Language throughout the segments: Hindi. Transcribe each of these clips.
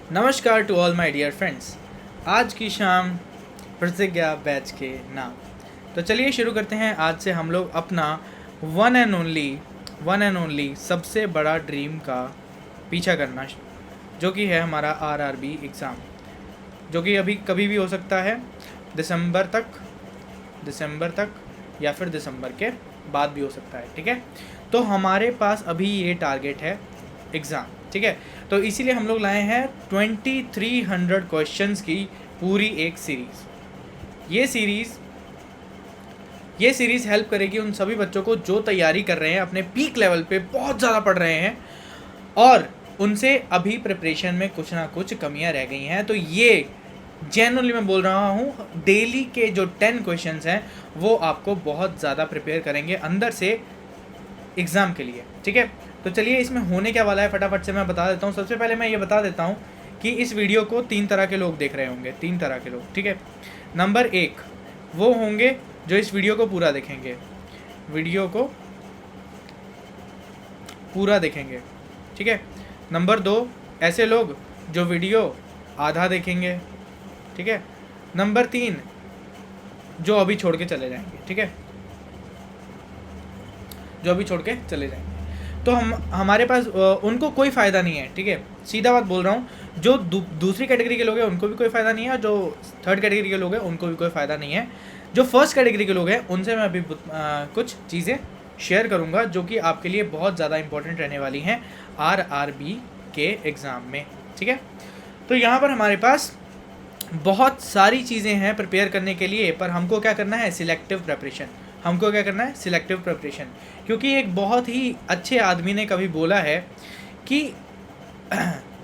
नमस्कार to all my dear friends. आज की शाम प्रतिज्ञा बैच के नाम। तो चलिए शुरू करते हैं। आज से हम लोग अपना वन एंड ओनली सबसे बड़ा ड्रीम का पीछा करना, जो कि है हमारा आरआरबी एग्ज़ाम, जो कि अभी कभी भी हो सकता है, दिसंबर तक या फिर दिसंबर के बाद भी हो सकता है। ठीक है, तो हमारे पास अभी ये टारगेट है एग्ज़ाम। ठीक है, तो इसीलिए हम लोग लाए हैं 2300 क्वेश्चंस की पूरी एक सीरीज़। ये सीरीज़ हेल्प करेगी उन सभी बच्चों को जो तैयारी कर रहे हैं, अपने पीक लेवल पे बहुत ज़्यादा पढ़ रहे हैं और उनसे अभी प्रिपरेशन में कुछ ना कुछ कमियां रह गई हैं। तो ये जेन्युइनली मैं बोल रहा हूँ, डेली के जो 10 क्वेश्चंस हैं वो आपको बहुत ज़्यादा प्रिपेयर करेंगे अंदर से एग्ज़ाम के लिए। ठीक है, तो चलिए इसमें होने क्या वाला है फटाफट से मैं बता देता हूँ। सबसे पहले मैं ये बता देता हूँ कि इस वीडियो को 3 तरह के लोग देख रहे होंगे, 3 तरह के लोग। ठीक है, नंबर 1 वो होंगे जो इस वीडियो को पूरा देखेंगे, ठीक है। नंबर 2 ऐसे लोग जो वीडियो आधा देखेंगे। ठीक है। नंबर 3 जो अभी छोड़ के चले जाएंगे। ठीक है, जो अभी छोड़ के चले जाएंगे। तो हमारे पास उनको कोई फ़ायदा नहीं है। ठीक है, सीधा बात बोल रहा हूँ। जो दूसरी कैटेगरी के लोग हैं उनको भी कोई फ़ायदा नहीं है, जो थर्ड कैटेगरी के लोग हैं उनको भी कोई फ़ायदा नहीं है। जो फर्स्ट कैटेगरी के लोग हैं उनसे मैं अभी कुछ चीज़ें शेयर करूँगा जो कि आपके लिए बहुत ज़्यादा इंपॉर्टेंट रहने वाली हैं आरआरबी के एग्ज़ाम में। ठीक है, तो यहाँ पर हमारे पास बहुत सारी चीज़ें हैं प्रिपेयर करने के लिए, पर हमको क्या करना है, सिलेक्टिव प्रिपरेशन। क्योंकि एक बहुत ही अच्छे आदमी ने कभी बोला है कि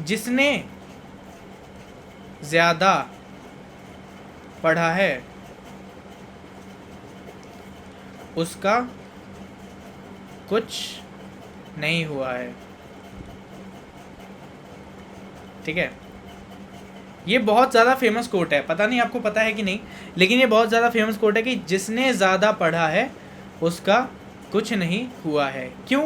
जिसने ज़्यादा पढ़ा है उसका कुछ नहीं हुआ है। ठीक है, ये बहुत ज़्यादा फेमस कोट है, पता नहीं आपको पता है कि नहीं, लेकिन ये बहुत ज़्यादा फेमस कोट है कि जिसने ज़्यादा पढ़ा है उसका कुछ नहीं हुआ है। क्यों?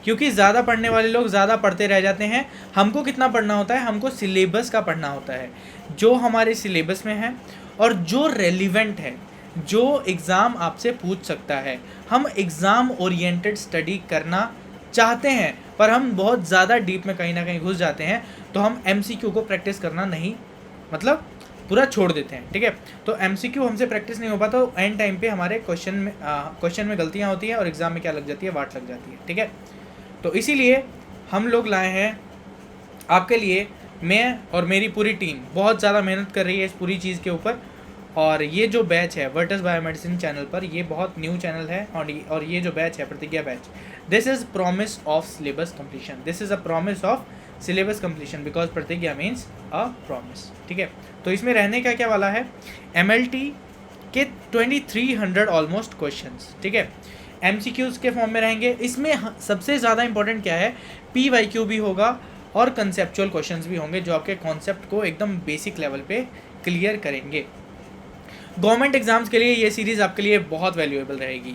क्योंकि ज़्यादा पढ़ने वाले लोग ज़्यादा पढ़ते रह जाते हैं। हमको कितना पढ़ना होता है, हमको सिलेबस का पढ़ना होता है, जो हमारे सिलेबस में है और जो रेलिवेंट है, जो एग्ज़ाम आपसे पूछ सकता है। हम एग्ज़ाम ओरिएंटेड स्टडी करना चाहते हैं, पर हम बहुत ज़्यादा डीप में कहीं ना कहीं घुस जाते हैं, तो हम एमसीक्यू को प्रैक्टिस करना नहीं, मतलब पूरा छोड़ देते हैं। ठीक है, तो एमसीक्यू हमसे प्रैक्टिस नहीं हो पाता, तो एंड टाइम पे हमारे क्वेश्चन में गलतियां होती हैं और एग्ज़ाम में क्या लग जाती है, वाट लग जाती है। ठीक है, तो इसीलिए हम लोग लाए हैं आपके लिए, मैं और मेरी पूरी टीम बहुत ज़्यादा मेहनत कर रही है इस पूरी चीज़ के ऊपर। और ये जो बैच है वर्टस बायोमेडिसिन चैनल पर, ये बहुत न्यू चैनल है और ये जो बैच है प्रतिज्ञा batch, this is promise of syllabus completion, this is a promise of syllabus completion because प्रतिज्ञा मीन्स अ प्रॉमिस। ठीक है, तो इसमें रहने का क्या वाला है, एमएलटी के 2300 ऑलमोस्ट क्वेश्चंस। ठीक है, एमसीक्यूज़ के फॉर्म में रहेंगे। इसमें सबसे ज़्यादा इंपॉर्टेंट क्या है, पीवाईक्यू भी होगा और कंसेप्चुअल क्वेश्चंस भी होंगे जो आपके कॉन्सेप्ट को एकदम बेसिक लेवल पे क्लियर करेंगे। गवर्नमेंट एग्जाम्स के लिए ये सीरीज़ आपके लिए बहुत वैल्यूएबल रहेगी।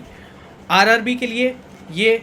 आरआरबी के लिए ये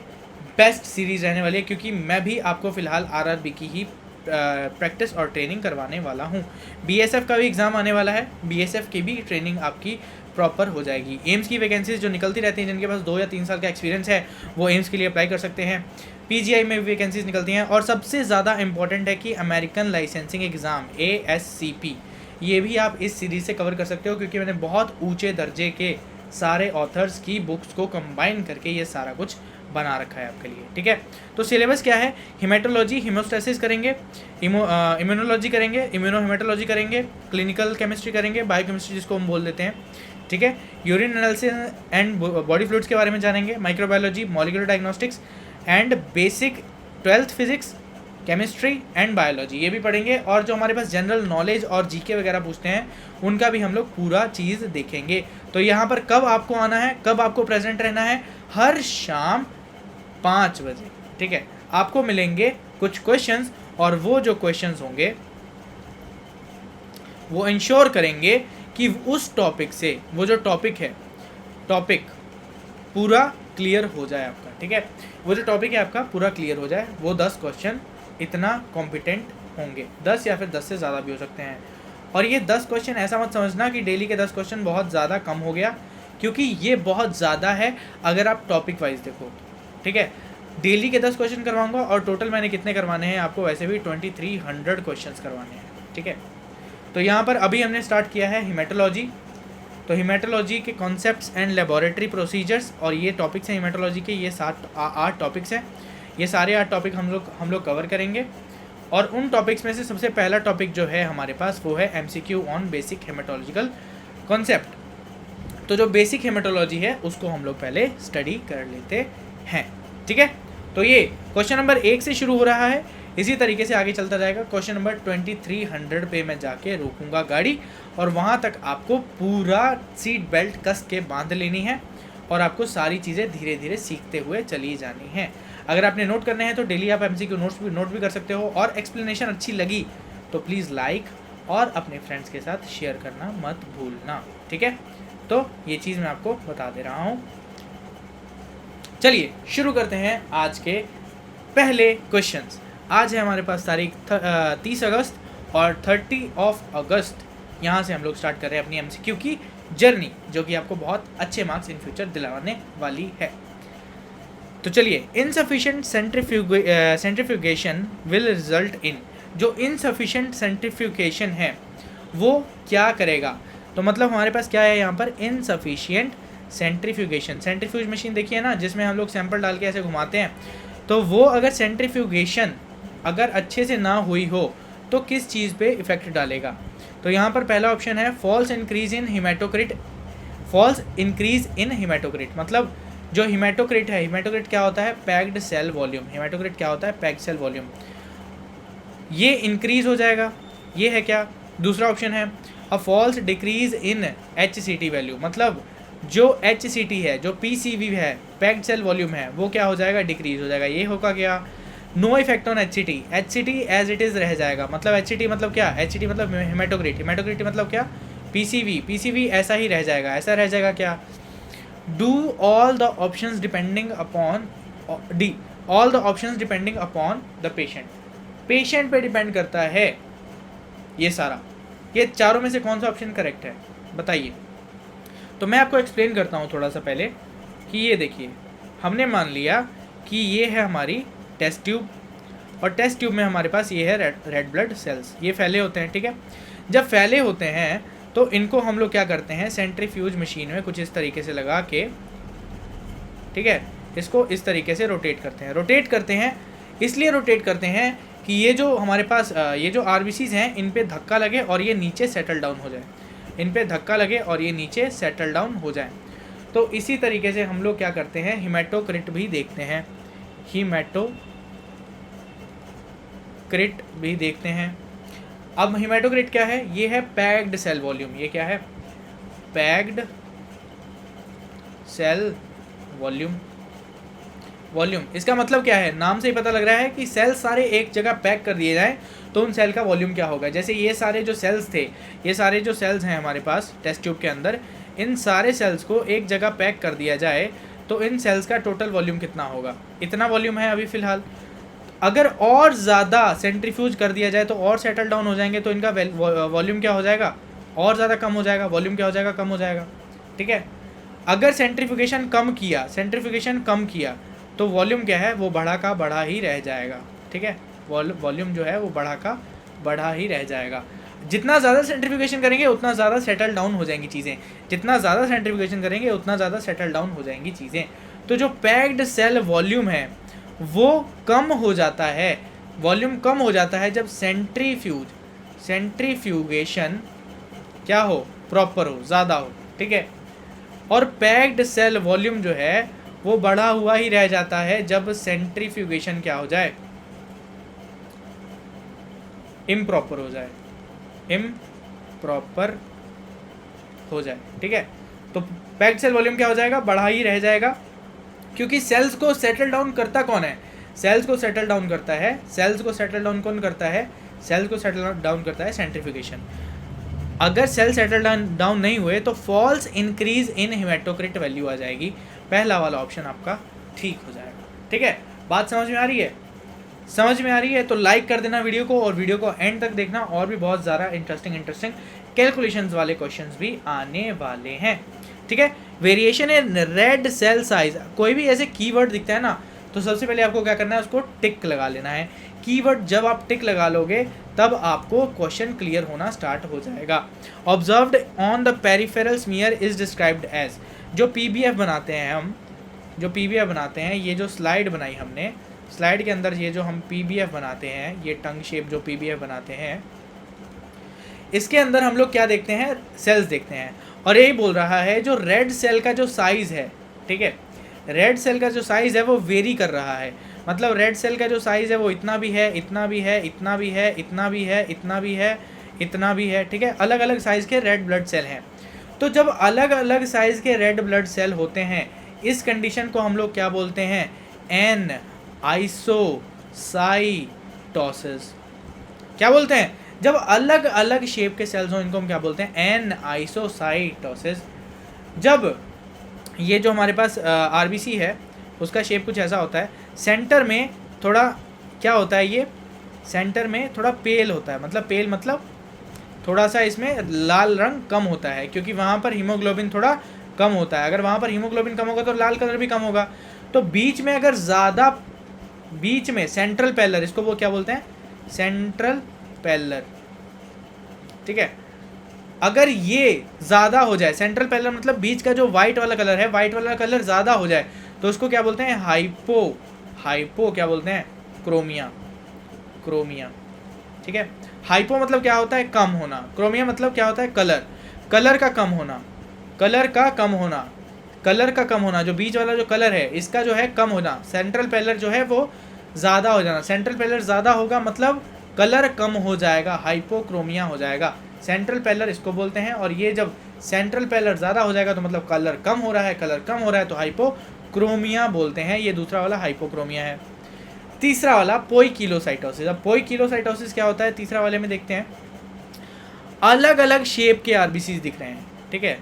बेस्ट सीरीज़ रहने वाली है, क्योंकि मैं भी आपको फ़िलहाल आरआरबी की ही प्रैक्टिस और ट्रेनिंग करवाने वाला हूँ। बीएसएफ का भी एग्ज़ाम आने वाला है, बीएसएफ की भी ट्रेनिंग आपकी प्रॉपर हो जाएगी। एम्स की वैकेंसीज जो निकलती रहती हैं, जिनके पास 2 या 3 साल का एक्सपीरियंस है वो एम्स के लिए अप्लाई कर सकते हैं। पीजीआई में भी वैकेंसीज निकलती हैं, और सबसे ज़्यादा इंपॉर्टेंट है कि अमेरिकन लाइसेंसिंग एग्ज़ाम ASCP, ये भी आप इस सीरीज़ से कवर कर सकते हो, क्योंकि मैंने बहुत ऊंचे दर्जे के सारे ऑथर्स की बुक्स को कंबाइन करके ये सारा कुछ बना रखा है आपके लिए। ठीक है, तो सिलेबस क्या है, हिमेटोलॉजी, हीमोस्टैसिस करेंगे, इम्यूनोलॉजी करेंगे, इम्यूनोहीमेटोलॉजी करेंगे, क्लिनिकल केमिस्ट्री करेंगे, बायोकेमिस्ट्री जिसको हम बोल देते हैं। ठीक है, urine analysis and body fluids के बारे में जानेंगे, microbiology, molecular diagnostics and basic 12th physics, chemistry and biology, ये भी पढ़ेंगे। और जो हमारे पास जनरल नॉलेज और जीके वगैरह पूछते हैं उनका भी हम लोग पूरा चीज़ देखेंगे। तो यहाँ पर कब आपको आना है, कब आपको प्रेजेंट रहना है, हर शाम 5 बजे। ठीक है, आपको मिलेंगे कुछ क्वेश्चंस, और वो जो क्वेश्चंस होंगे वो इंश्योर करेंगे कि उस टॉपिक से, वो जो टॉपिक पूरा क्लियर हो जाए आपका। ठीक है, वो जो टॉपिक है आपका पूरा क्लियर हो जाए, वो 10 क्वेश्चन इतना कॉम्पिटेंट होंगे, 10 या फिर 10 से ज़्यादा भी हो सकते हैं। और ये 10 क्वेश्चन ऐसा मत समझना कि डेली के 10 क्वेश्चन बहुत ज़्यादा कम हो गया, क्योंकि ये बहुत ज़्यादा है अगर आप टॉपिक वाइज देखो, ठीक है। डेली के 10 क्वेश्चन करवाऊंगा और टोटल मैंने कितने करवाने हैं आपको, वैसे भी 2300 क्वेश्चंस करवाने हैं, ठीक है। तो यहाँ पर अभी हमने स्टार्ट किया है हिमेटोलॉजी। तो हिमेटोलॉजी के कॉन्सेप्ट्स एंड लेबोरेटरी प्रोसीजर्स, और ये टॉपिक्स हैं हिमेटोलॉजी के, ये 8 टॉपिक्स हैं। ये सारे 8 टॉपिक हम लोग कवर करेंगे। और उन टॉपिक्स में से सबसे पहला टॉपिक जो है हमारे पास वो है MCQ on basic haematological concept. तो जो बेसिक हेमेटोलॉजी है उसको हम लोग पहले स्टडी कर लेते हैं, ठीक है। तो ये क्वेश्चन नंबर 1 से शुरू हो रहा है, इसी तरीके से आगे चलता जाएगा। क्वेश्चन नंबर 2300 पे मैं जाके रोकूंगा गाड़ी, और वहाँ तक आपको पूरा सीट बेल्ट कस के बांध लेनी है, और आपको सारी चीज़ें धीरे धीरे सीखते हुए चली जानी है। अगर आपने नोट करने हैं तो डेली आप MCQ नोट भी कर सकते हो, और एक्सप्लेनेशन अच्छी लगी तो प्लीज़ लाइक और अपने फ्रेंड्स के साथ शेयर करना मत भूलना, ठीक है। तो ये चीज़ मैं आपको बता दे रहा हूँ। चलिए शुरू करते हैं आज के पहले क्वेश्चंस। आज है हमारे पास तारीख 30 अगस्त, और 30 अगस्त यहाँ से हम लोग स्टार्ट कर रहे हैं अपनी MCQ की जर्नी, जो कि आपको बहुत अच्छे मार्क्स इन फ्यूचर दिलाने वाली है। तो चलिए, insufficient centrifugation will result in, जो इनसफिशिएंट सेंट्रीफ्यूगेशन है वो क्या करेगा। तो मतलब हमारे पास क्या है यहाँ पर, इनसफिशिएंट सेंट्रीफ्यूगेशन। सेंट्रीफ्यूज मशीन देखिए ना, जिसमें हम लोग सैंपल डाल के ऐसे घुमाते हैं, तो वो अगर सेंट्रीफ्यूगेशन अगर अच्छे से ना हुई हो तो किस चीज़ पे इफेक्ट डालेगा। तो यहाँ पर पहला ऑप्शन है false increase in haematocrit. False increase in haematocrit मतलब जो हिमेटोक्रिट है, हिमेटोक्रिट क्या होता है, पैक्ड सेल वॉल्यूम। हिमेटोक्रिट क्या होता है, पैक्ड सेल वॉल्यूम, ये इंक्रीज हो जाएगा। ये है क्या, दूसरा ऑप्शन है a false decrease in HCT value, मतलब जो HCT है, जो PCV है, पैक्ड सेल वॉल्यूम है, वो क्या हो जाएगा, डिक्रीज हो जाएगा। ये होगा क्या, no effect on HCT as it is रह जाएगा। मतलब HCT मतलब क्या, HCT मतलब हिमेटोक्रिट, हिमेटोक्रिट मतलब क्या, PCV ऐसा ही रह जाएगा। ऐसा रह जाएगा क्या, do all the options depending upon D, all the options depending upon the patient. Patient पे डिपेंड करता है ये सारा। ये चारों में से कौन सा ऑप्शन करेक्ट है बताइए। तो मैं आपको एक्सप्लेन करता हूँ थोड़ा सा पहले कि ये देखिए, हमने मान लिया कि ये है हमारी टेस्ट ट्यूब, और टेस्ट ट्यूब में हमारे पास ये है रेड ब्लड सेल्स, ये फैले होते हैं, ठीक है। जब फैले होते हैं तो इनको हम लोग क्या करते हैं, सेंट्रीफ्यूज मशीन में कुछ इस तरीके से लगा के, ठीक है, इसको इस तरीके से रोटेट करते हैं। इसलिए रोटेट करते हैं कि ये जो हमारे पास ये जो RBCs हैं, इन पे धक्का लगे और ये नीचे सेटल डाउन हो जाए, इन पे धक्का लगे और ये नीचे सेटल डाउन हो जाए। तो इसी तरीके से हम लोग क्या करते हैं, हिमेटोक्रिट भी देखते हैं, हिमेटोक्रिट भी देखते हैं। अब हिमेटोक्रिट क्या है, ये है पैक्ड सेल वॉल्यूम। ये क्या है, पैक्ड सेल वॉल्यूम। इसका मतलब क्या है, नाम से ही पता लग रहा है कि सेल सारे एक जगह पैक कर दिए जाएं तो उन सेल का वॉल्यूम क्या होगा। जैसे ये सारे जो सेल्स थे, ये सारे जो सेल्स हैं हमारे पास टेस्ट ट्यूब के अंदर, इन सारे सेल्स को एक जगह पैक कर दिया जाए तो इन सेल्स का टोटल वॉल्यूम कितना होगा, इतना वॉल्यूम है अभी फ़िलहाल। अगर और ज़्यादा सेंट्रीफ्यूज कर दिया जाए तो और सेटल डाउन हो जाएंगे, तो इनका वॉल्यूम क्या हो जाएगा, और ज़्यादा कम हो जाएगा, वॉल्यूम क्या हो जाएगा, कम हो जाएगा, ठीक है। अगर सेंट्रीफ्यूगेशन कम किया तो वॉल्यूम क्या है, वो बढ़ा का बढ़ा ही रह जाएगा, ठीक है। वॉल्यूम जो है वो बढ़ा का बढ़ा ही रह जाएगा। जितना ज़्यादा सेंट्रीफ्यूगेशन करेंगे उतना ज़्यादा सेटल डाउन हो जाएंगी चीज़ें, जितना ज़्यादा सेंट्रीफ्यूगेशन करेंगे उतना ज़्यादा सेटल डाउन हो जाएंगी चीज़ें। तो जो पैक्ड सेल वॉल्यूम है वो कम हो जाता है, वॉल्यूम कम हो जाता है जब सेंट्रीफ्यूगेशन क्या हो, प्रॉपर हो, ज़्यादा हो, ठीक है। और पैक्ड सेल वॉल्यूम जो है वो बढ़ा हुआ ही रह जाता है जब सेंट्रीफ्यूगेशन क्या हो जाए, इम्प्रॉपर हो जाए, ठीक है। तो पैक्ड सेल वॉल्यूम क्या हो जाएगा, बढ़ा ही रह जाएगा, क्योंकि सेल्स को सेटल डाउन करता कौन है, सेल्स को सेटल डाउन करता है, सेल्स को सेटल डाउन कौन करता है, सेल्स को सेटल डाउन करता है सेंट्रीफ्यूगेशन। अगर सेल सेटल डाउन नहीं हुए तो false increase in haematocrit value आ जाएगी। पहला वाला ऑप्शन आपका ठीक हो जाएगा, ठीक है। बात समझ में आ रही है, समझ में आ रही है तो लाइक कर देना वीडियो को, और वीडियो को एंड तक देखना, और भी बहुत ज़्यादा इंटरेस्टिंग कैलकुलेशंस वाले क्वेश्चंस भी आने वाले हैं, ठीक है। Variation in red cell size, कोई भी ऐसे कीवर्ड दिखता है ना, तो सबसे पहले आपको क्या करना है, उसको टिक लगा लेना है। कीवर्ड जब आप टिक लगा लोगे तब आपको क्वेश्चन क्लियर होना स्टार्ट हो जाएगा। Observed on the peripheral smear is described as, जो पीबीएफ बनाते हैं हम, जो पीबीएफ बनाते हैं, ये जो स्लाइड बनाई हमने, स्लाइड के अंदर ये जो हम पीबीएफ बनाते हैं, ये टंग शेप जो पीबीएफ बनाते हैं, इसके अंदर हम लोग क्या देखते हैं, सेल्स देखते हैं। और यही बोल रहा है जो रेड सेल का जो साइज़ है, ठीक है, रेड सेल का जो साइज़ है वो वेरी कर रहा है। मतलब रेड सेल का जो साइज़ है वो इतना भी है, इतना भी है, इतना भी है, इतना भी है, इतना भी है, इतना भी है, ठीक है। अलग अलग साइज़ के रेड ब्लड सेल हैं। तो जब अलग अलग साइज़ के रेड ब्लड सेल होते हैं, इस कंडीशन को हम लोग क्या बोलते हैं, एन आइसोसाइटोसिस। क्या बोलते हैं, जब अलग अलग शेप के सेल्स हों इनको हम क्या बोलते हैं, एन आइसोसाइटोसिस। जब ये जो हमारे पास आरबीसी है उसका शेप कुछ ऐसा होता है, सेंटर में थोड़ा क्या होता है, ये सेंटर में थोड़ा पेल होता है, मतलब पेल मतलब थोड़ा सा इसमें लाल रंग कम होता है, क्योंकि वहाँ पर हीमोग्लोबिन थोड़ा कम होता है। अगर वहाँ पर हीमोग्लोबिन कम होगा तो लाल कलर भी कम होगा। तो बीच में अगर ज़्यादा, बीच में सेंट्रल पैलर, इसको वो क्या बोलते हैं, सेंट्रल पैलर, ठीक है। अगर ये ज़्यादा हो जाए, सेंट्रल पैलर मतलब बीच का जो वाइट वाला कलर है, वाइट वाला कलर ज़्यादा हो जाए तो उसको क्या बोलते हैं, हाइपो क्या बोलते हैं, क्रोमिया, ठीक है। हाइपो मतलब क्या होता है, कम होना। क्रोमिया मतलब क्या होता है, कलर का कम होना, कलर का कम होना। जो बीच वाला जो कलर है इसका जो है कम होना, सेंट्रल पैलर जो है वो ज़्यादा हो जाना। सेंट्रल पैलर ज़्यादा होगा मतलब कलर कम हो जाएगा, हाइपोक्रोमिया हो जाएगा। सेंट्रल पैलर इसको बोलते हैं। और ये जब सेंट्रल पैलर ज़्यादा हो जाएगा तो मतलब कलर कम हो रहा है, तो हाइपोक्रोमिया बोलते हैं। ये दूसरा वाला हाइपोक्रोमिया है। तीसरा वाला पोइकिलोसाइटोसिस। अब पोइकिलोसाइटोसिस क्या होता है, तीसरा वाले में देखते हैं। अलग अलग शेप के आरबीसी दिख रहे हैं, ठीक है।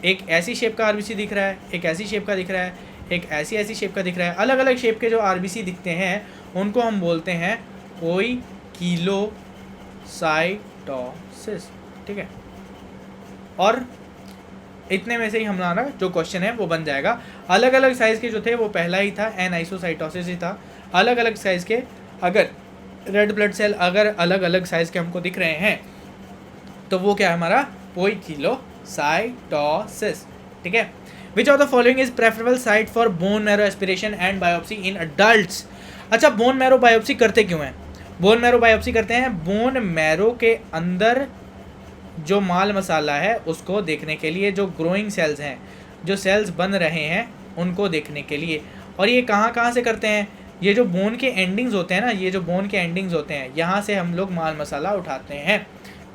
एक ऐसी शेप का आरबीसी दिख रहा है, एक ऐसी शेप का दिख रहा है, एक ऐसी शेप का दिख रहा है। अलग अलग शेप के जो आरबीसी दिखते हैं उनको हम बोलते हैं पोइकिलोसाइटोसिस, ठीक है। और इतने में से ही हमारा जो क्वेश्चन है वो बन जाएगा। अलग अलग साइज़ के जो थे वो पहला ही था, एन आइसोसाइटोसिस ही था। अलग अलग साइज़ के अगर रेड ब्लड सेल अगर अलग अलग साइज़ के हमको दिख रहे हैं तो वो क्या है हमारा, पोइकिलोसाइटोसिस, ठीक है। विच of the following is preferable site for bone marrow aspiration and biopsy in adults. अच्छा, बोन मैरो बायोप्सी करते क्यों हैं, बोन मैरो बायोप्सी करते हैं बोन मैरो के अंदर जो माल मसाला है उसको देखने के लिए, जो ग्रोइंग सेल्स हैं, जो सेल्स बन रहे हैं उनको देखने के लिए। और ये कहाँ से करते हैं, ये जो बोन के एंडिंग्स होते हैं ना, ये जो बोन के एंडिंग्स होते हैं, यहाँ से हम लोग माल मसाला उठाते हैं,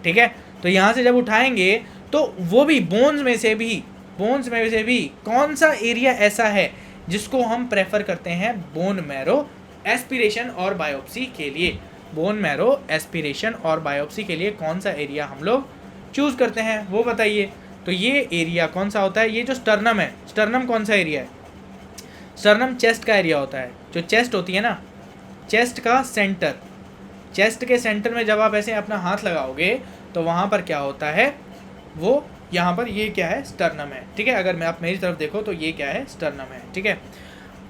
ठीक है। तो यहाँ से जब उठाएंगे तो वो भी बोन्स में से भी कौन सा एरिया ऐसा है जिसको हम प्रेफर करते हैं बोन मैरो एस्पिरेशन और बायोप्सी के लिए। बोन मैरो एस्पिरेशन और बायोप्सी के लिए कौन सा एरिया हम लोग चूज़ करते हैं वो बताइए। तो ये एरिया कौन सा होता है, ये जो स्टर्नम है, स्टर्नम कौन सा एरिया है, स्टर्नम चेस्ट का एरिया होता है। जो चेस्ट होती है ना, चेस्ट का सेंटर, चेस्ट के सेंटर में जब आप ऐसे अपना हाथ लगाओगे तो वहाँ पर क्या होता है, वो यहाँ पर ये क्या है, स्टर्नम है, ठीक है। अगर मैं आप मेरी तरफ देखो तो ये क्या है, स्टर्नम है, ठीक है।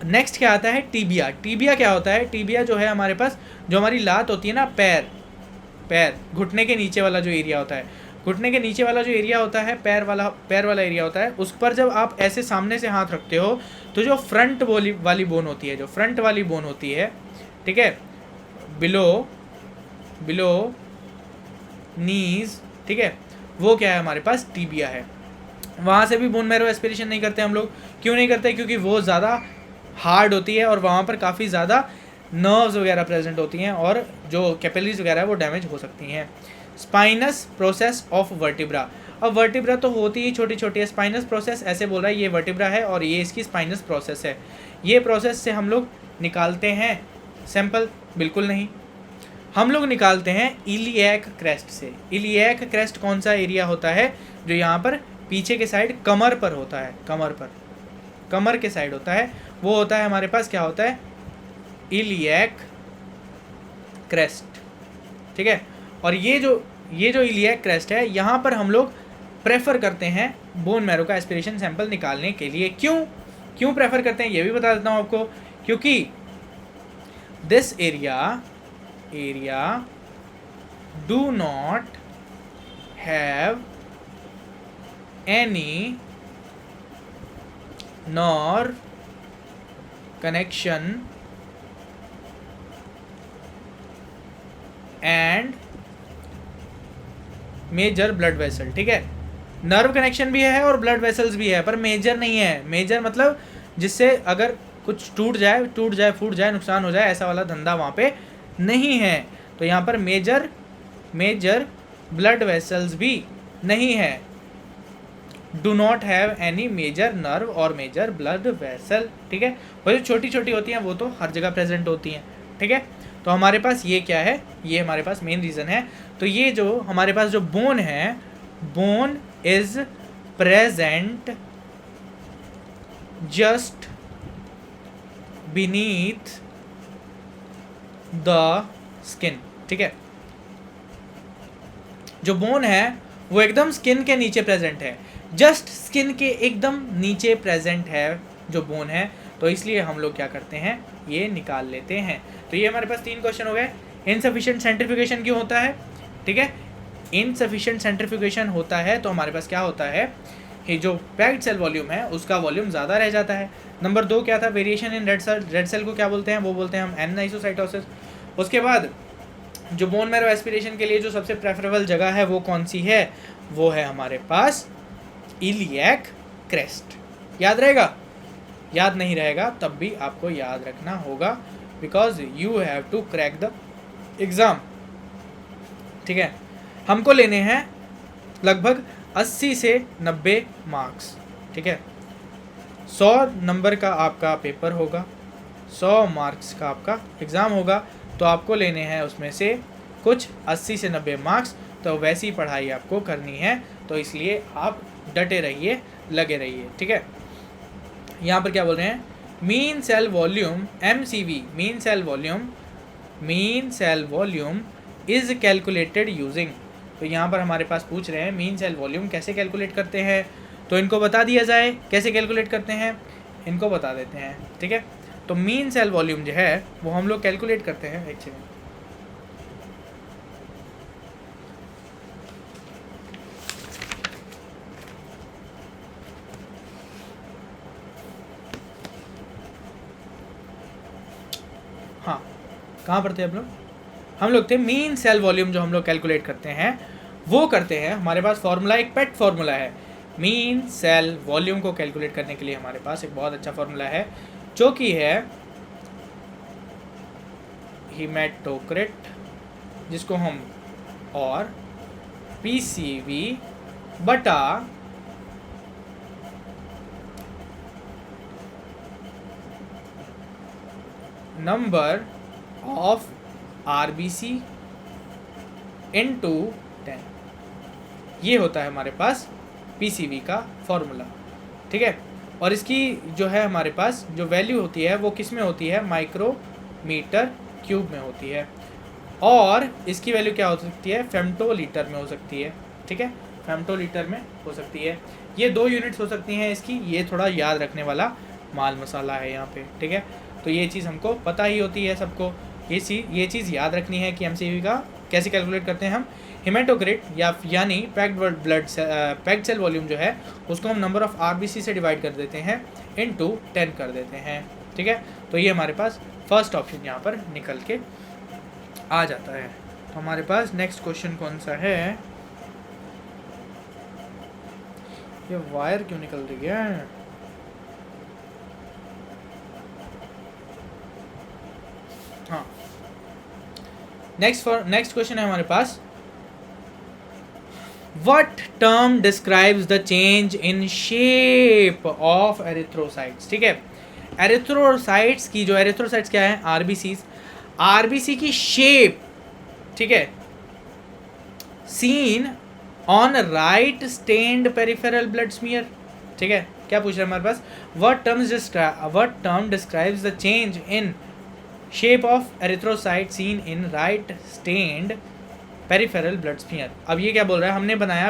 नेक्स्ट क्या आता है, टीबिया। टीबिया क्या होता है, टीबिया जो है हमारे पास, जो हमारी लात होती है ना, पैर घुटने के नीचे वाला जो एरिया होता है, घुटने के नीचे वाला जो एरिया होता है, पैर वाला एरिया होता है, उस पर जब आप ऐसे सामने से हाथ रखते हो तो जो फ्रंट वाली बोन होती है, जो फ्रंट वाली बोन होती है, ठीक है, बिलो नीज, ठीक है, वो क्या है हमारे पास, टीबिया है। वहाँ से भी बोन मैरो एस्पिरेशन नहीं करते हम लोग। क्यों नहीं करते, क्योंकि वो ज़्यादा हार्ड होती है और वहाँ पर काफ़ी ज़्यादा नर्व्स वगैरह प्रेजेंट होती हैं और जो कैपिलरीज वगैरह है वो डैमेज हो सकती हैं। Spinous process of vertebra. अब वर्टिब्रा तो होती ही छोटी छोटी है, स्पाइनस प्रोसेस ऐसे बोल रहा है, ये वर्टिब्रा है और ये इसकी स्पाइनस प्रोसेस है। ये प्रोसेस से हम लोग निकालते हैं सैंपल, बिल्कुल नहीं, हम लोग निकालते हैं इलियक क्रेस्ट से। इलियक क्रेस्ट कौन सा एरिया होता है, जो यहाँ पर पीछे के साइड कमर पर होता है, कमर के साइड होता है, वो होता है हमारे पास क्या होता है, इलियक क्रेस्ट, ठीक है। और ये जो इलियक क्रेस्ट है, यहाँ पर हम लोग प्रेफर करते हैं बोन मैरो का एस्पिरेशन सैंपल निकालने के लिए। क्यों प्रेफर करते हैं ये भी बता देता हूँ आपको, क्योंकि this area do not have any nor connection and major blood vessel, ठीक है। नर्व कनेक्शन भी है और ब्लड वेसल्स भी है, पर मेजर नहीं है। मेजर मतलब जिससे अगर कुछ टूट जाए, फूट जाए, नुकसान हो जाए, ऐसा वाला धंधा वहाँ पे नहीं है। तो यहाँ पर मेजर ब्लड वेसल्स भी नहीं है। Do not have any major nerve और मेजर ब्लड वेसल, ठीक है। वो जो छोटी छोटी होती हैं वो तो हर जगह प्रेजेंट होती हैं, ठीक है। तो हमारे पास ये क्या है, ये हमारे पास मेन रीज़न है। तो ये जो हमारे पास जो बोन है, bone is present just beneath the skin, ठीक है। जो बोन है वो एकदम स्किन के नीचे प्रेजेंट है, जस्ट स्किन के एकदम नीचे प्रेजेंट है जो बोन है। तो इसलिए हम लोग क्या करते हैं, ये निकाल लेते हैं। तो ये हमारे पास 3 क्वेश्चन हो गए। इनसफिशिएंट सेंट्रीफ्यूगेशन क्यों होता है, ठीक है। इनसफिशिएंट सेंट्रीफ्यूगेशन होता है तो हमारे पास क्या होता है, ये जो पैक्ड सेल वॉल्यूम है उसका वॉल्यूम ज़्यादा रह जाता है। नंबर 2 क्या था, वेरिएशन इन रेड सेल को क्या बोलते हैं, वो बोलते हैं हम एनाइसोसाइटोसिस। उसके बाद जो बोन मैरो एस्पिरेशन के लिए जो सबसे प्रेफरेबल जगह है वो कौन सी है, वो है हमारे पास इलियक क्रेस्ट। याद रहेगा? याद नहीं रहेगा तब भी आपको याद रखना होगा, because you have to crack the exam, ठीक है। हमको लेने हैं लगभग 80 से 90 मार्क्स, ठीक है। 100 नंबर का आपका पेपर होगा, 100 मार्क्स का आपका एग्ज़ाम होगा। तो आपको लेने हैं उसमें से कुछ 80 से 90 मार्क्स। तो वैसी पढ़ाई आपको करनी है, तो इसलिए आप डटे रहिए, लगे रहिए, ठीक है। यहाँ पर क्या बोल रहे हैं, mean cell volume MCV, mean cell volume is calculated using. तो यहाँ पर हमारे पास पूछ रहे हैं मीन सेल वॉल्यूम कैसे कैलकुलेट करते हैं, तो इनको बता दिया जाए कैसे कैलकुलेट करते हैं, इनको बता देते हैं, ठीक है। तो मीन सेल वॉल्यूम जो है वो हम लोग कैलकुलेट करते हैं, एक सेकंड। हाँ, कहाँ पर थे हम लोग थे मीन सेल वॉल्यूम जो हम लोग कैलकुलेट करते हैं वो करते हैं, हमारे पास फार्मूला एक पेट फार्मूला है। मीन सेल वॉल्यूम को कैलकुलेट करने के लिए हमारे पास एक बहुत अच्छा फार्मूला है जो कि है हेमाटोक्रिट, जिसको हम और PCV बटा नंबर ऑफ RBC इनटू 10, ये होता है हमारे पास PCV का फॉर्मूला, ठीक है। और इसकी जो है हमारे पास जो वैल्यू होती है वो किस में होती है, माइक्रोमीटर क्यूब में होती है। और इसकी वैल्यू क्या हो सकती है, फेम्टोलीटर में हो सकती है, ठीक है, फेम्टोलीटर में हो सकती है। ये 2 यूनिट्स हो सकती हैं इसकी, ये थोड़ा याद रखने वाला माल मसाला है यहाँ पे, ठीक है। तो ये चीज़ हमको पता ही होती है सबको, ये चीज़ याद रखनी है कि MCV का कैसे कैलकुलेट करते हैं हम। हेमाटोक्रिट यानी पैक्ड सेल वॉल्यूम जो है उसको हम नंबर ऑफ RBC से डिवाइड कर देते हैं इनटू 10 कर देते हैं, ठीक है। तो ये हमारे पास फर्स्ट ऑप्शन यहाँ पर निकल के आ जाता है। तो हमारे पास नेक्स्ट क्वेश्चन कौन सा है, ये वायर क्यों निकल रही है, हाँ। नेक्स्ट क्वेश्चन है हमारे पास, What term describes the change in shape of erythrocytes, ठीक है। एरिथ्रोसाइट्स की जो एरिथ्रोसाइट्स क्या है, RBC की शेप, ठीक है, seen on Wright stained peripheral blood smear, ठीक है। क्या पूछ रहे हैं हमारे पास, what term describes the change in shape of erythrocyte seen in Wright stained peripheral blood smear. अब ये क्या बोल रहा है, हमने बनाया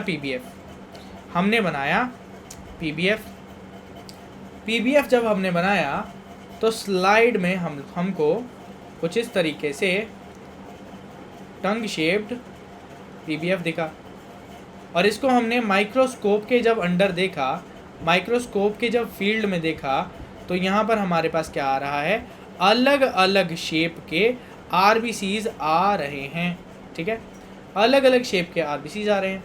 पीबीएफ जब हमने बनाया तो स्लाइड में हमको कुछ इस तरीके से टंग शेप्ड पीबीएफ दिखा, और इसको हमने माइक्रोस्कोप के जब अंडर देखा, माइक्रोस्कोप के जब फील्ड में देखा, तो यहाँ पर हमारे पास क्या आ रहा है, अलग अलग शेप के आरबीसीज आ रहे हैं। ठीक है, अलग अलग शेप के आरबीसीज आ रहे हैं,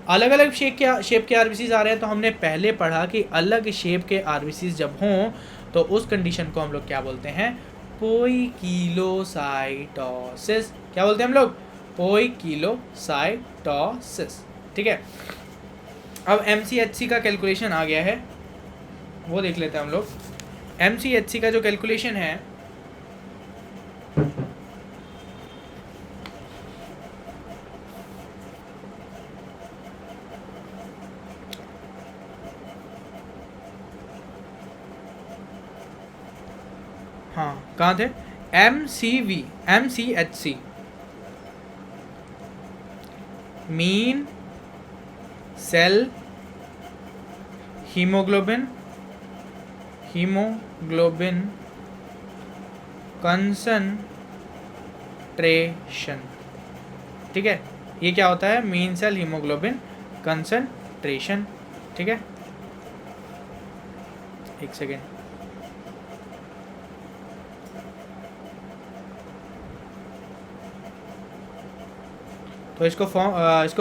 अलग अलग शेप के आरबीसीज आ रहे हैं। तो हमने पहले पढ़ा कि अलग शेप के आरबीसीज जब हों तो उस कंडीशन को हम लोग क्या बोलते हैं, पोइकिलोसाइटोसिस। क्या बोलते हैं हम लोग, पोइकिलोसाइटोसिस। ठीक है, अब MCHC का कैलकुलेशन आ गया है, वो देख लेते हैं हम लोग। MCHC का जो कैलकुलेशन है हाँ, कहाँ थे, MCHC mean cell haemoglobin concentration. ठीक है, ये क्या होता है, मीन सेल हीमोग्लोबिन कंसंट्रेशन। ठीक है, एक सेकेंड, तो इसको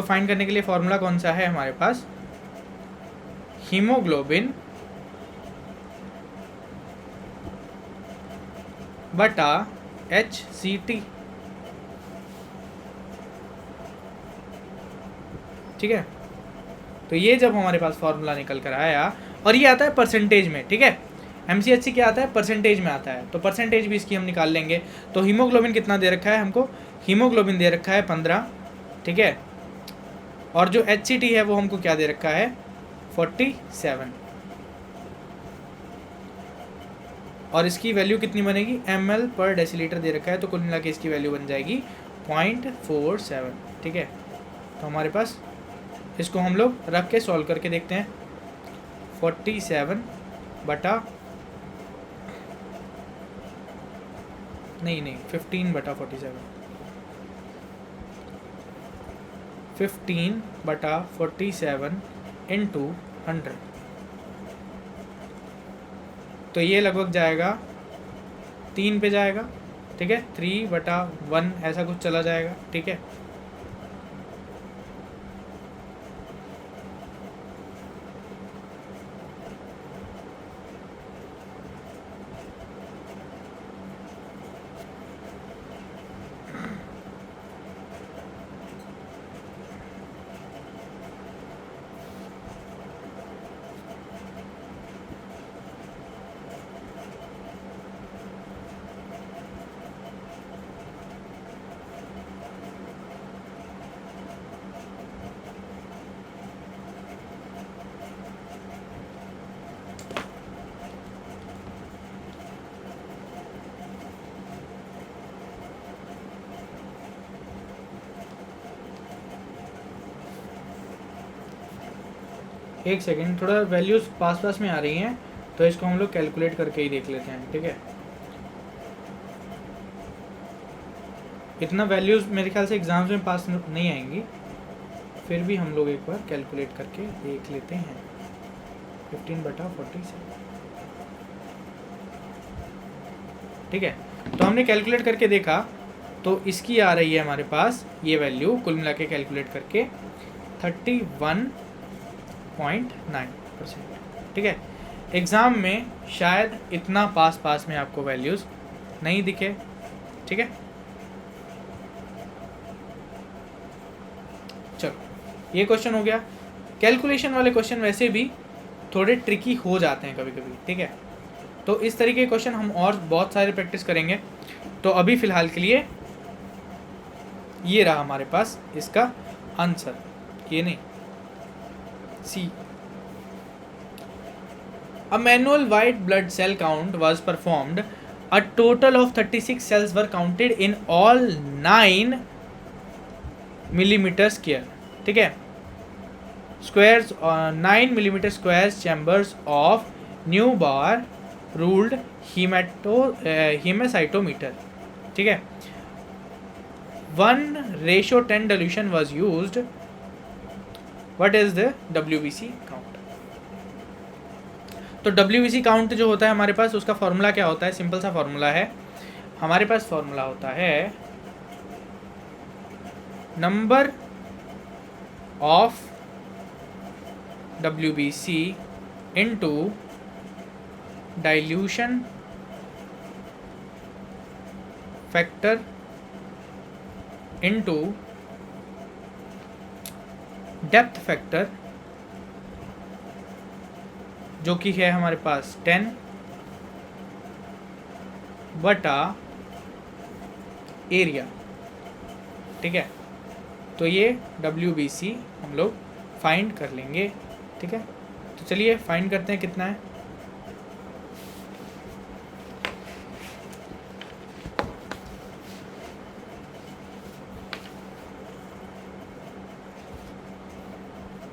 फाइंड करने के लिए फॉर्मूला कौन सा है हमारे पास, हीमोग्लोबिन बटा HCT। ठीक है, तो ये जब हमारे पास फॉर्मूला निकल कर आया, और ये आता है परसेंटेज में। ठीक है, MCHC क्या आता है, परसेंटेज में आता है, तो परसेंटेज भी इसकी हम निकाल लेंगे। तो हीमोग्लोबिन कितना दे रखा है हमको, हीमोग्लोबिन दे रखा है 15। ठीक है, और जो HCT है वो हमको क्या दे रखा है, 47, और इसकी वैल्यू कितनी बनेगी, ml पर डेसीलीटर दे रखा है, तो कुल मिला के इसकी वैल्यू बन जाएगी 0.47। ठीक है, तो हमारे पास इसको हम लोग रख के सॉल्व करके देखते हैं। 47 बटा 15 बटा 47, 15 बटा 47 इंटू 100, तो ये लगभग जाएगा 3 पे जाएगा। ठीक है, 3/1 ऐसा कुछ चला जाएगा। ठीक है, एक सेकेंड, थोड़ा वैल्यूज़ पास में आ रही हैं, तो इसको हम लोग कैलकुलेट करके ही देख लेते हैं। ठीक है, इतना वैल्यूज़ मेरे ख्याल से एग्ज़ाम्स में पास नहीं आएंगी, फिर भी हम लोग एक बार कैलकुलेट करके देख लेते हैं। 15 बटा 47। ठीक है, तो हमने कैलकुलेट करके देखा, तो इसकी आ रही है हमारे पास ये वैल्यू, कुल मिला के कैलकुलेट करके 31.9%। ठीक है, एग्ज़ाम में शायद इतना पास में आपको वैल्यूज़ नहीं दिखे। ठीक है, चलो ये क्वेश्चन हो गया। कैलकुलेशन वाले क्वेश्चन वैसे भी थोड़े ट्रिकी हो जाते हैं कभी कभी। ठीक है, तो इस तरीके के क्वेश्चन हम और बहुत सारे प्रैक्टिस करेंगे। तो अभी फ़िलहाल के लिए ये रहा हमारे पास इसका आंसर, ये नहीं, सी। A manual white blood cell count was performed A total of 36 cells were counted in all 9 millimeter square, ठीक है, squares 9 millimeter squares chambers of Neubar ruled hemacytometer, ठीक है. 1:10 dilution was used. What is the WBC count? तो WBC काउंट जो होता है हमारे पास, उसका फॉर्मूला क्या होता है? सिंपल सा फॉर्मूला है हमारे पास. फॉर्मूला होता है number of WBC into dilution factor into depth factor, जो कि है हमारे पास 10 बटा एरिया, ठीक है. तो ये WBC हम लोग फाइंड कर लेंगे, ठीक है. तो चलिए फाइंड करते हैं कितना है.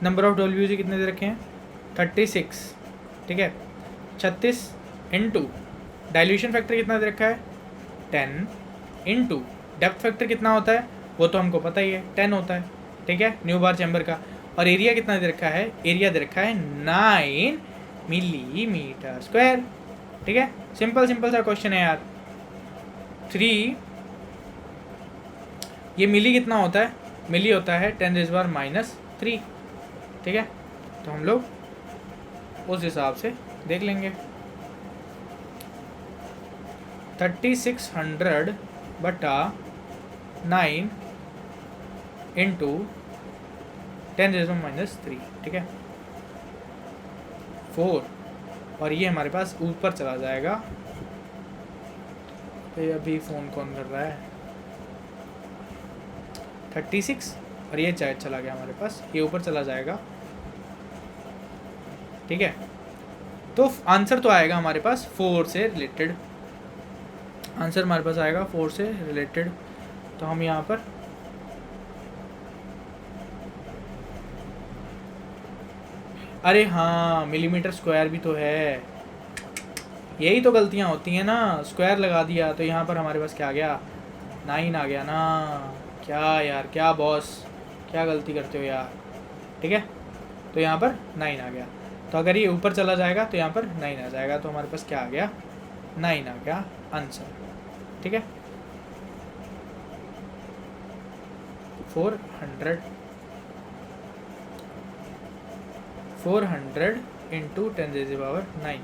नंबर ऑफ WBC कितने दे रखे हैं? 36, ठीक है. 36 इंटू डाइल्यूशन फैक्टर कितना दे रखा है? 10 इंटू डेप्थ फैक्टर कितना होता है वो तो हमको पता ही है, 10 होता है, ठीक है, न्यूबार चैम्बर का. और एरिया कितना दे रखा है? एरिया दे रखा है 9 मिलीमीटर स्क्वायर, ठीक है. सिंपल सा क्वेश्चन है यार. 3 ये मिली कितना होता है? मिली होता है 10⁻⁻3, ठीक है. तो हम लोग उस हिसाब से देख लेंगे. 3600 बटा 9 इंटू 10⁻⁻3, ठीक है, 4. और ये हमारे पास ऊपर चला जाएगा. तो अभी फ़ोन कौन कर रहा है? 36 और ये चला गया हमारे पास, ये ऊपर चला जाएगा, ठीक है. तो आंसर तो आएगा हमारे पास 4 से रिलेटेड. आंसर हमारे पास आएगा 4 से रिलेटेड. तो हम यहाँ पर अरे हाँ, मिलीमीटर स्क्वायर भी तो है. यही तो गलतियाँ होती हैं ना, स्क्वायर लगा दिया तो यहाँ पर हमारे पास क्या आ गया? 9 आ गया ना. क्या यार, क्या बॉस, क्या गलती करते हो यार, ठीक है. तो यहाँ पर 9 आ गया. तो अगर ये ऊपर चला जाएगा तो यहाँ पर 9 आ जाएगा. तो हमारे पास क्या आ गया? 9 आ गया आंसर, ठीक है. 400 इंटू 10⁻⁹.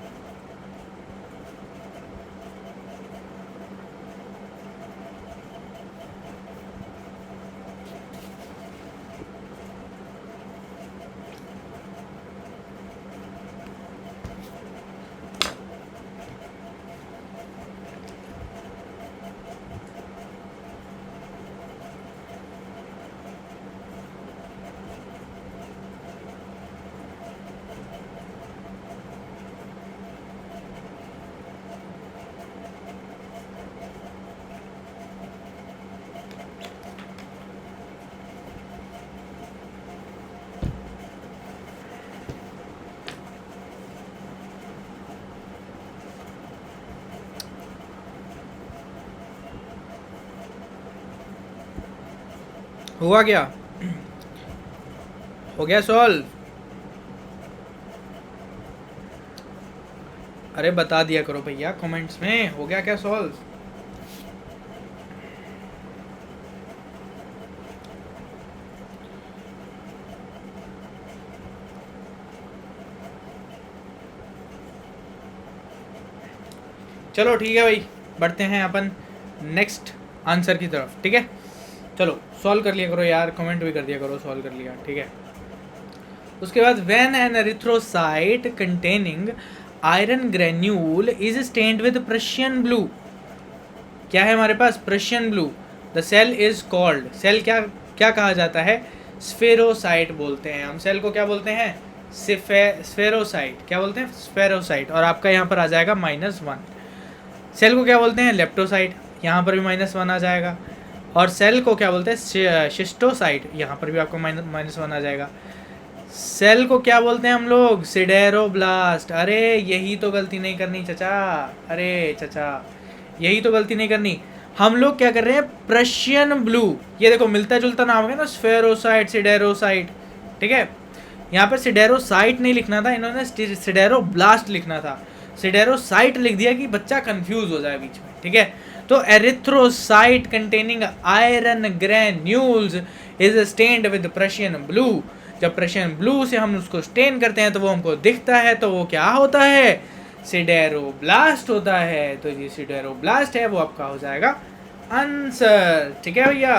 हुआ क्या? हो गया सॉल्व? अरे बता दिया करो भैया कमेंट्स में, हो गया क्या सॉल्व? चलो ठीक है भाई, बढ़ते हैं अपन नेक्स्ट आंसर की तरफ, ठीक है. चलो सॉल्व कर लिया करो यार, कमेंट भी कर दिया करो सॉल्व कर लिया, ठीक है. उसके बाद when an erythrocyte containing iron granule is stained with Prussian blue, क्या है हमारे पास? Prussian blue. The cell is called, cell क्या क्या कहा जाता है? स्फेरोसाइट बोलते हैं हम. सेल को क्या बोलते हैं? स्फेरोसाइट. क्या बोलते हैं? स्फेरोसाइट. और आपका यहाँ पर आ जाएगा -1. सेल को क्या बोलते हैं? लेप्टोसाइट, यहाँ पर भी -1 आ जाएगा। और सेल को क्या बोलते हैं? शिस्टोसाइट, यहाँ पर भी आपको -1 आ जाएगा। सेल को क्या बोलते हैं हम लोग? सिडेरोब्लास्ट। अरे यही तो गलती नहीं करनी चचा, अरे चचा यही तो गलती नहीं करनी। हम लोग क्या कर रहे हैं? प्रशियन ब्लू, ये देखो मिलता जुलता नाम है ना, स्फेरोसाइट, सिडेरोसाइट, ठीक है। यहाँ पर सिडेरोसाइट नहीं लिखना था, इन्होंने सिडेरोब्लास्ट लिखना था। सिडेरोसाइट लिख दिया कि बच्चा कंफ्यूज हो जाए बीच में, ठीक है। तो erythrocyte containing iron granules is stained with Prussian blue. जब प्रशियन ब्लू से हम उसको स्टेन करते हैं तो वो हमको दिखता है, तो वो क्या होता है? सिडेरोब्लास्ट होता है। तो ये सिडेरोब्लास्ट है, वो आपका हो जाएगा आंसर, ठीक है भैया।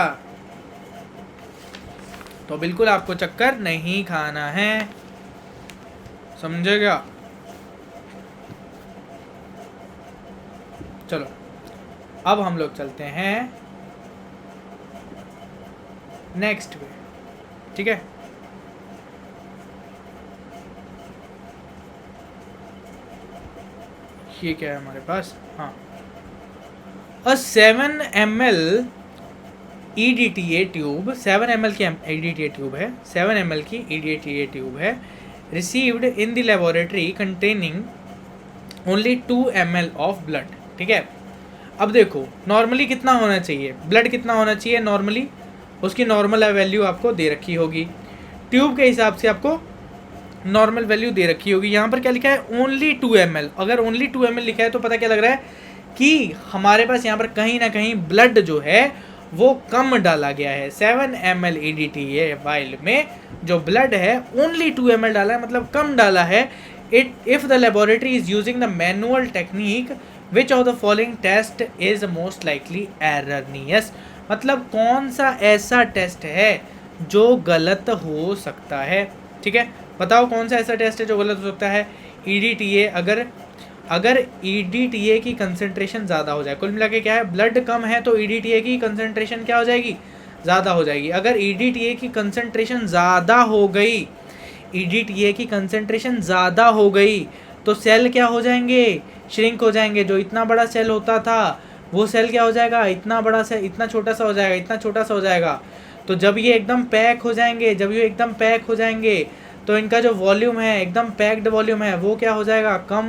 तो बिल्कुल आपको चक्कर नहीं खाना है, समझेगा? चलो अब हम लोग चलते हैं नेक्स्ट पे, ठीक है। ये क्या है हमारे पास? हाँ, अ 7 ml EDTA ट्यूब, 7 ml की EDTA ट्यूब है, 7 ml की EDTA ट्यूब है, received in the laboratory containing only 2 ml of blood, ठीक है। अब देखो नॉर्मली कितना होना चाहिए, ब्लड कितना होना चाहिए नॉर्मली, उसकी नॉर्मल वैल्यू आपको दे रखी होगी, ट्यूब के हिसाब से आपको नॉर्मल वैल्यू दे रखी होगी। यहाँ पर क्या लिखा है? Only 2 ml। अगर ओनली 2 ml लिखा है तो पता क्या लग रहा है कि हमारे पास यहाँ पर कहीं ना कहीं ब्लड जो है वो कम डाला गया है। 7 ml EDTA वाइल में जो ब्लड है ओनली 2 ml डाला है, मतलब कम डाला है। If the laboratory is using the manual technique which of the following test is most likely erroneous, मतलब कौन सा ऐसा टेस्ट है जो गलत हो सकता है, ठीक है। बताओ कौन सा ऐसा टेस्ट है जो गलत हो सकता है? EDTA, अगर EDTA की कंसंट्रेशन ज़्यादा हो जाए, कुल मिला के क्या है, ब्लड कम है तो EDTA की कंसंट्रेशन क्या हो जाएगी? ज़्यादा हो जाएगी। अगर EDTA की कंसंट्रेशन ज़्यादा हो गई, EDTA की कंसंट्रेशन ज़्यादा हो गई तो सेल क्या हो जाएंगे? श्रिंक हो जाएंगे। जो इतना बड़ा सेल होता था वो सेल क्या हो जाएगा? इतना बड़ा सेल इतना छोटा सा हो जाएगा, इतना छोटा सा हो जाएगा। तो जब ये एकदम पैक हो जाएंगे, जब ये एकदम पैक हो जाएंगे तो इनका जो वॉल्यूम है, एकदम पैक्ड वॉल्यूम है, वो क्या हो जाएगा? कम।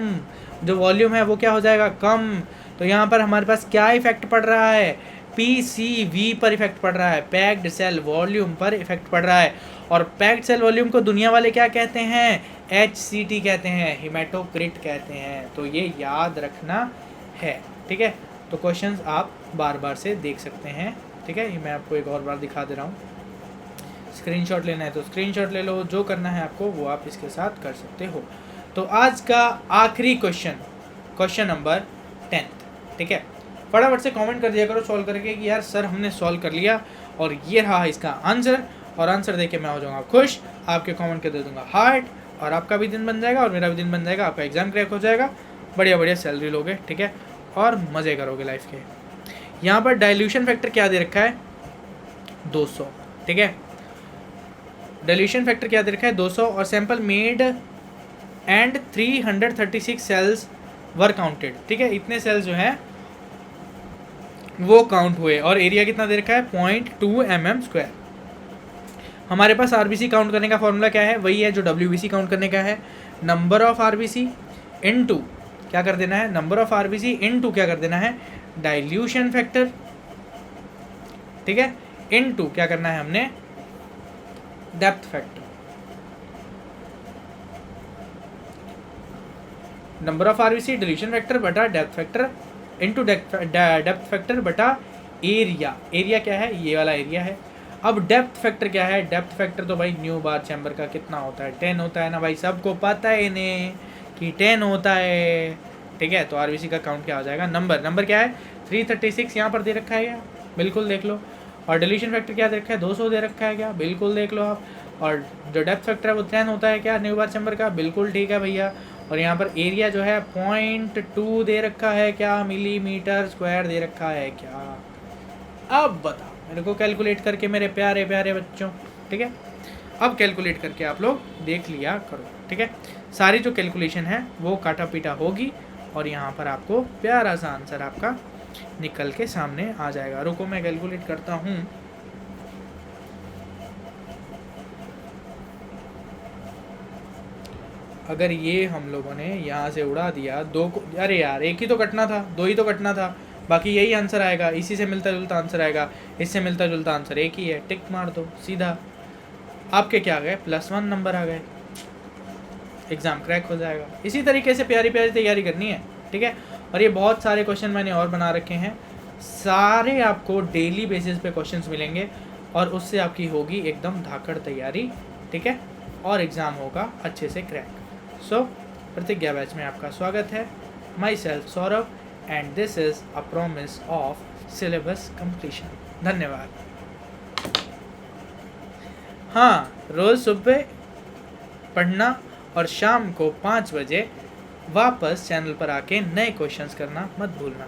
जो वॉल्यूम है वो क्या हो जाएगा? कम। तो यहाँ पर हमारे पास क्या इफेक्ट पड़ रहा है? PCV पर इफेक्ट पड़ रहा है, पैक्ड सेल वॉल्यूम पर इफेक्ट पड़ रहा है। और पैक्ड सेल वॉल्यूम को दुनिया वाले क्या कहते हैं? HCT कहते हैं, हिमेटोक्रिट कहते हैं। तो ये याद रखना है, ठीक है। तो क्वेश्चंस आप बार बार से देख सकते हैं, ठीक है। ये मैं आपको एक और बार दिखा दे रहा हूँ। स्क्रीनशॉट लेना है तो स्क्रीनशॉट ले लो, जो करना है आपको वो आप इसके साथ कर सकते हो। तो आज का आखिरी क्वेश्चन, क्वेश्चन नंबर 10, ठीक है। फटाफट से कमेंट कर दिया करो सॉल्व करके कि यार सर हमने सॉल्व कर लिया और ये रहा इसका आंसर, और आंसर देके मैं हो जाऊँगा खुश, आपके कमेंट के दे दूँगा हार्ट, और आपका भी दिन बन जाएगा और मेरा भी दिन बन जाएगा, आपका एग्जाम क्रैक हो जाएगा, बढ़िया बढ़िया सैलरी लोगे, ठीक है, और मज़े करोगे लाइफ के। यहाँ पर डाइल्यूशन फैक्टर क्या दे रखा है? 200, ठीक है। डाइल्यूशन फैक्टर क्या दे रखा है? 200। और sample made and 336 cells were counted, ठीक है। इतने सेल्स जो हैं वो काउंट हुए, और एरिया कितना दे रखा है? 0.2 mm²। हमारे पास RBC काउंट करने का फॉर्मूला क्या है? वही है जो WBC काउंट करने का है, नंबर ऑफ RBC इनटू क्या कर देना है? नंबर ऑफ RBC इनटू क्या कर देना है? डाइल्यूशन फैक्टर, ठीक है, इनटू क्या करना है हमने? Depth factor. Number of RBC dilution factor बटा depth factor into depth factor बटा एरिया। एरिया क्या है? ये वाला एरिया है। अब डेप्थ फैक्टर क्या है? डेप्थ फैक्टर तो भाई न्यू बार चैम्बर का कितना होता है? 10 होता है ना भाई, सबको पता है इन्हें कि 10 होता है, ठीक है। तो RBC का काउंट क्या हो जाएगा? नंबर क्या है? 336 यहाँ पर दे रखा है क्या? बिल्कुल देख लो। और डाइल्यूशन फैक्टर क्या दे रखा है? 200 दे रखा है क्या? बिल्कुल देख लो आप। और जो डेप्थ फैक्टर है वो 10 होता है क्या न्यू बार चैम्बर का? बिल्कुल ठीक है भैया। और यहाँ पर एरिया जो है 0.2 दे रखा है क्या? मिलीमीटर स्क्वायर दे रखा है क्या? अब बताओ मेरे को कैलकुलेट करके, मेरे प्यारे प्यारे बच्चों, ठीक है। अब कैलकुलेट करके आप लोग देख लिया करो, ठीक है। सारी जो कैलकुलेशन है वो काटा पीटा होगी और यहाँ पर आपको प्यारा सा आंसर आपका निकल के सामने आ जाएगा। रुको मैं कैलकुलेट करता हूँ। अगर ये हम लोगों ने यहाँ से उड़ा दिया दो को, अरे यार एक ही तो कटना था, दो ही तो कटना था, बाकी यही आंसर आएगा, इसी से मिलता जुलता आंसर आएगा, इससे मिलता जुलता आंसर एक ही है, टिक मार दो सीधा। आपके क्या आ गए? +1 नंबर आ गए, एग्ज़ाम क्रैक हो जाएगा। इसी तरीके से प्यारी प्यारी तैयारी करनी है, ठीक है। और ये बहुत सारे क्वेश्चन मैंने और बना रखे हैं, सारे आपको डेली बेसिस पे क्वेश्चंस मिलेंगे और उससे आपकी होगी एकदम धाकड़ तैयारी, ठीक है, और एग्ज़ाम होगा अच्छे से क्रैक। सो प्रतिज्ञा बैच में आपका स्वागत है। My self Saurabh and this is a promise of syllabus completion. धन्यवाद। हाँ, रोज़ सुबह पढ़ना और शाम को 5 बजे वापस चैनल पर आके नए क्वेश्चंस करना मत भूलना।